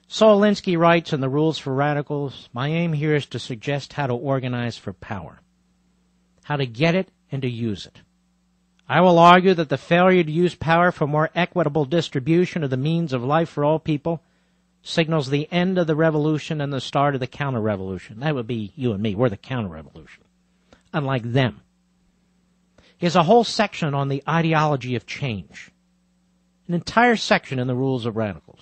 Saul Alinsky writes in The Rules for Radicals, my aim here is to suggest how to organize for power, how to get it and to use it. I will argue that the failure to use power for more equitable distribution of the means of life for all people signals the end of the revolution and the start of the counter-revolution. That would be you and me. We're the counter-revolution, unlike them. He has a whole section on the ideology of change, an entire section in The Rules of Radicals.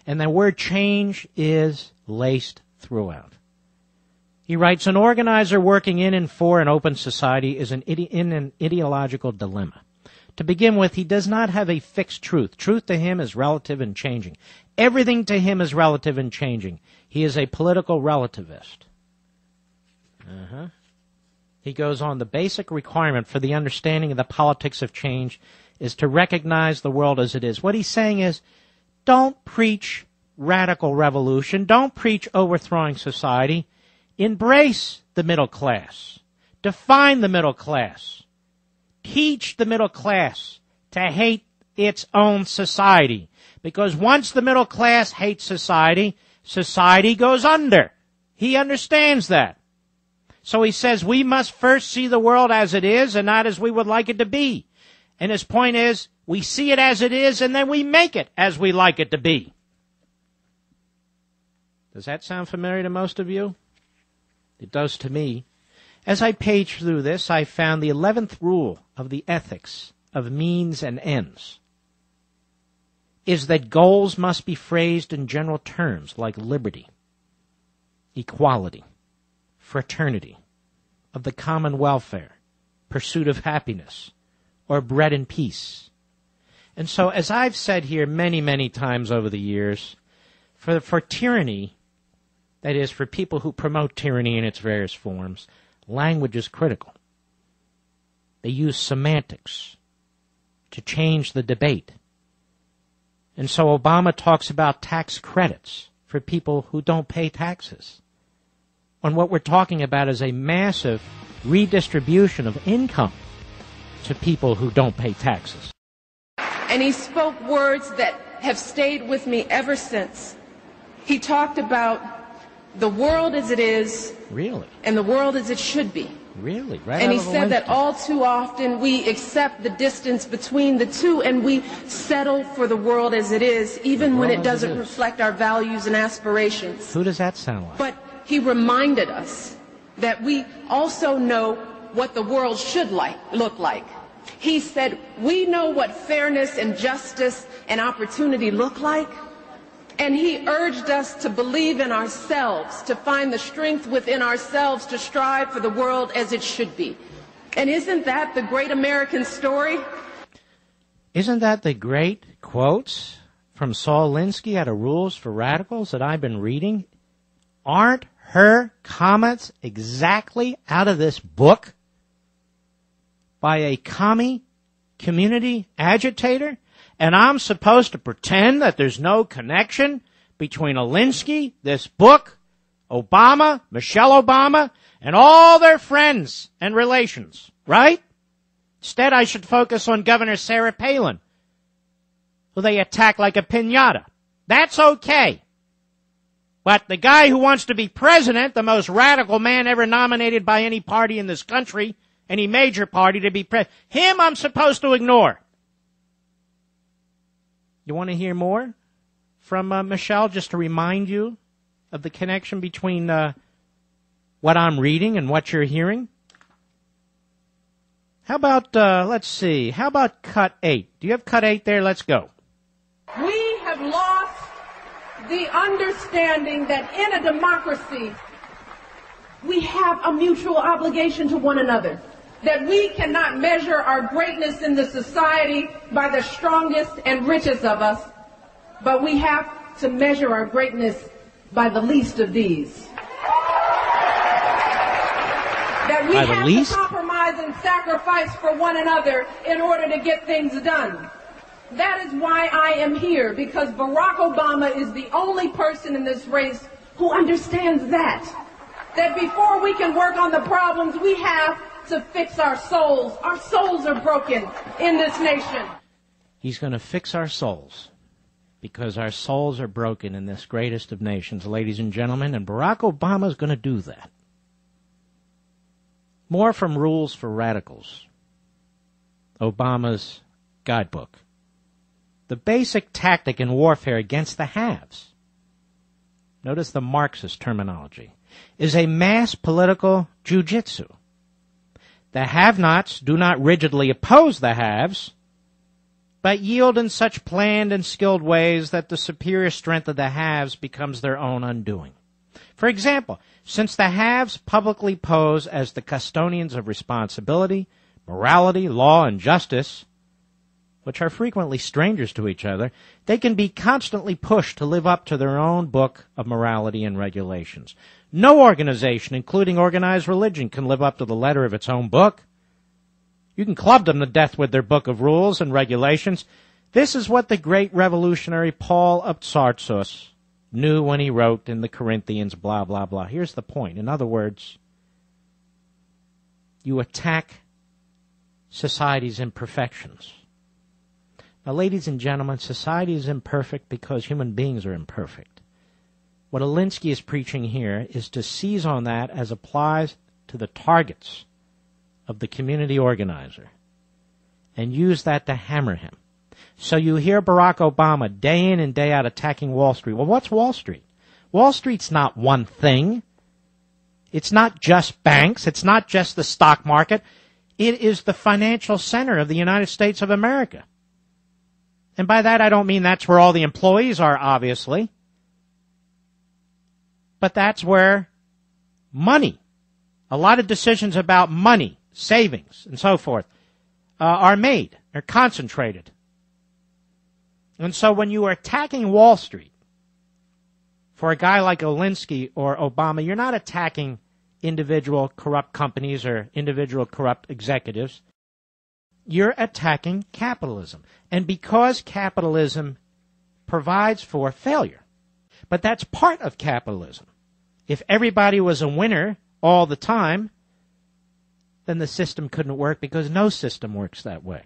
And the word change is laced throughout. He writes, an organizer working in and for an open society is in an ideological dilemma. To begin with, he does not have a fixed truth. Truth to him is relative and changing. Everything to him is relative and changing. He is a political relativist. He goes on, the basic requirement for the understanding of the politics of change is to recognize the world as it is. What he's saying is, don't preach radical revolution. Don't preach overthrowing society. Embrace the middle class. Define the middle class. Teach the middle class to hate its own society. Because once the middle class hates society, society goes under. He understands that. So he says we must first see the world as it is and not as we would like it to be. And his point is, we see it as it is and then we make it as we like it to be. Does that sound familiar to most of you? It does to me. As I paged through this, I found the 11th rule of the ethics of means and ends is that goals must be phrased in general terms like liberty, equality, fraternity, of the common welfare, pursuit of happiness, or bread and peace. And so, as I've said here many, many times over the years, for tyranny, that is, for people who promote tyranny in its various forms, language is critical. They use semantics to change the debate. And so Obama talks about tax credits for people who don't pay taxes. And what we're talking about is a massive redistribution of income to people who don't pay taxes. And he spoke words that have stayed with me ever since. He talked about the world as it is, really, and the world as it should be. Really? Right. And he said that all too often we accept the distance between the two and we settle for the world as it is, even when it doesn't reflect our values and aspirations. Who does that sound like? But he reminded us that we also know what the world should look like. He said, we know what fairness and justice and opportunity look like. And he urged us to believe in ourselves, to find the strength within ourselves to strive for the world as it should be. And isn't that the great American story? Isn't that the great quotes from Saul Alinsky out of Rules for Radicals that I've been reading? Aren't her comments exactly out of this book by a commie community agitator? And I'm supposed to pretend that there's no connection between Alinsky, this book, Obama, Michelle Obama, and all their friends and relations, right? Instead, I should focus on Governor Sarah Palin, who they attack like a piñata. That's okay. But the guy who wants to be president, the most radical man ever nominated by any party in this country, any major party to be president, him I'm supposed to ignore. You want to hear more from Michelle, just to remind you of the connection between what I'm reading and what you're hearing? How about, let's see, how about cut 8? Do you have cut 8 there? Let's go. We have lost the understanding that in a democracy, we have a mutual obligation to one another. That we cannot measure our greatness in the society by the strongest and richest of us, but we have to measure our greatness by the least of these. That we have to compromise and sacrifice for one another in order to get things done. That is why I am here, because Barack Obama is the only person in this race who understands that. That before we can work on the problems, we have to fix our souls. Our souls are broken in this nation. He's going to fix our souls. because our souls are broken in this greatest of nations, ladies and gentlemen, and Barack Obama is going to do that. More from Rules for Radicals, Obama's guidebook. The basic tactic in warfare against the haves, notice the Marxist terminology, is a mass political jujitsu. The have-nots do not rigidly oppose the haves, but yield in such planned and skilled ways that the superior strength of the haves becomes their own undoing. For example, since the haves publicly pose as the custodians of responsibility, morality, law, and justice, which are frequently strangers to each other, they can be constantly pushed to live up to their own book of morality and regulations. No organization, including organized religion, can live up to the letter of its own book. You can club them to death with their book of rules and regulations. This is what the great revolutionary Paul of Tarsus knew when he wrote in the Corinthians, blah, blah, blah. Here's the point. In other words, you attack society's imperfections. Now, ladies and gentlemen, society is imperfect because human beings are imperfect. What Alinsky is preaching here is to seize on that as applies to the targets of the community organizer and use that to hammer him. So you hear Barack Obama day in and day out attacking Wall Street. Well, what's Wall Street? Wall Street's not one thing. It's not just banks. It's not just the stock market. It is the financial center of the United States of America. And by that, I don't mean that's where all the employees are, obviously. But that's where money, a lot of decisions about money, savings, and so forth, are made, are concentrated. And so when you are attacking Wall Street, for a guy like Alinsky or Obama, you're not attacking individual corrupt companies or individual corrupt executives. You're attacking capitalism. And because capitalism provides for failure, but that's part of capitalism. If everybody was a winner all the time, then the system couldn't work because no system works that way.